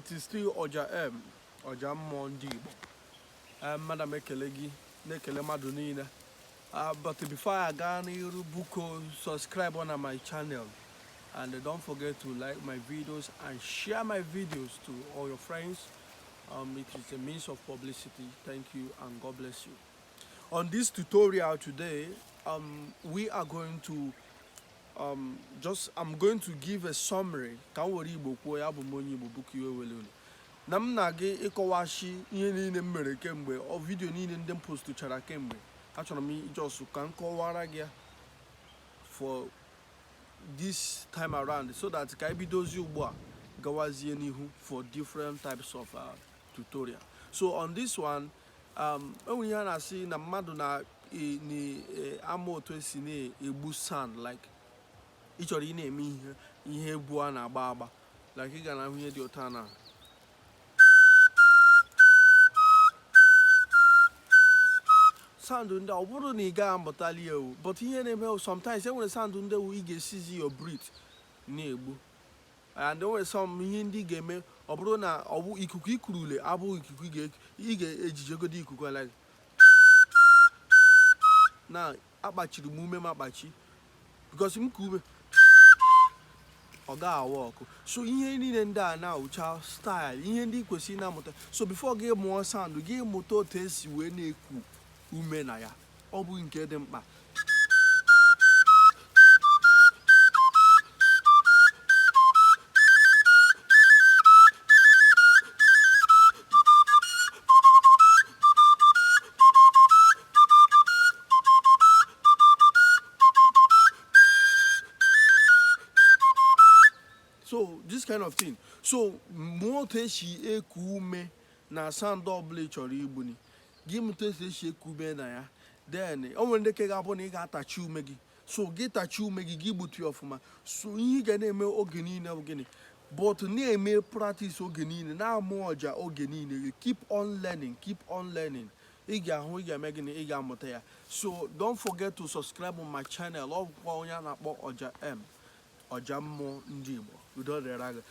It is still Oja Mondi. Madam Ekelegi, Nekele Madunina. But before I go on Buko, subscribe on my channel. And don't forget to like my videos and share my videos to all your friends. It is a means of publicity. Thank you and God bless you. On this tutorial today, we are going to I'm going to give a summary. Na m na-aga ịkọwashi ihe niile m mere kemgbe ọ vidio niile ndị m postuchara kemgbe achọrọ m ijọsụ ka m kọwara gị for this time around so that ka ebidozi ugbu a gawazie n'ihu for different types of tutorial. So on this one enwe ihe a na-asị na mmadụ na-ama otu esi na-egbu sound like ị chọrọ ị na-eme ihe egwu a na-agba agba like ị ga na-ahụ ihe dị ụtọ na sound ndị ọ bụrụ na ị gaghị amụtali ewu but ihe na-eme sometimes enwere sound ndị ewu ị ga-esizi your breath na-egbu and enwere some ihe ndị ga-eme ọ bụrụ na ọ bụ ikuku ikurule abụghị ikuku ị ga-ejijegodi ikuku like na akpachiri m ume m akpachi because m ka ume ọ ga-awa ọkụ. So ihe niile ndị a na-awụcha style ihe ndị kwesịrị na-amụta. So before gị mụọ sound gị mụta otu esi wee na-eku ume na ya ọ bụ nke dị mkpa. So this kind of thing. So mụọ otu esi eku ume na sound ọbụla ị chọrọ igbu ni gị mụta esi eku ume na ya then o nwere ndị ke ga-abụ na ị ga-atachi ume gị so gị tachi ume gị gị gbutu ya ọfụma. So ihe ị ga na-eme oge niile bụ gịnị but na-eme practice oge niile na-amụ ọja oge niile keep on learning ị ga-ahụ ị ga-eme gịnị ị ga-amụta ya. So don't forget to subscribe on my channel ọ bụkwa onye a na-akpọ Ọja mmụọ ndị Igbo udo dịrị gị.